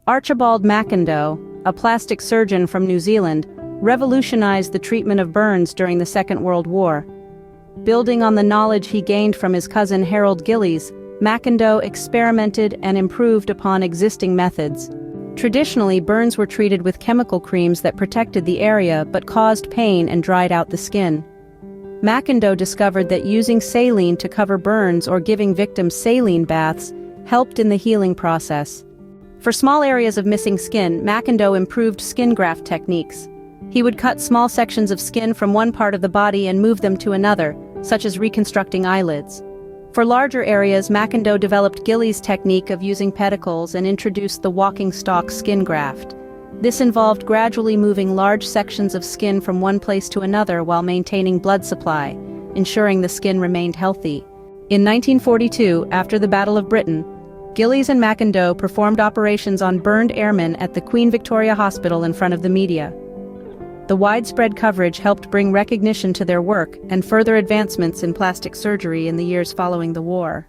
Archibald Macindoe, a plastic surgeon from New Zealand, revolutionized the treatment of burns during the Second World War. Building on the knowledge he gained from his cousin Harold Gillies, Macindoe experimented and improved upon existing methods. Traditionally, burns were treated with chemical creams that protected the area but caused pain and dried out the skin. Macindoe discovered that using saline to cover burns or giving victims saline baths helped in the healing process. For small areas of missing skin, Macindoe improved skin graft techniques. He would cut small sections of skin from one part of the body and move them to another, such as reconstructing eyelids. For larger areas, Macindoe developed Gillies' technique of using pedicles and introduced the walking stock skin graft. This involved gradually moving large sections of skin from one place to another while maintaining blood supply, ensuring the skin remained healthy. In 1942, after the Battle of Britain, Gillies and Macindoe performed operations on burned airmen at the Queen Victoria Hospital in front of the media. The widespread coverage helped bring recognition to their work and further advancements in plastic surgery in the years following the war.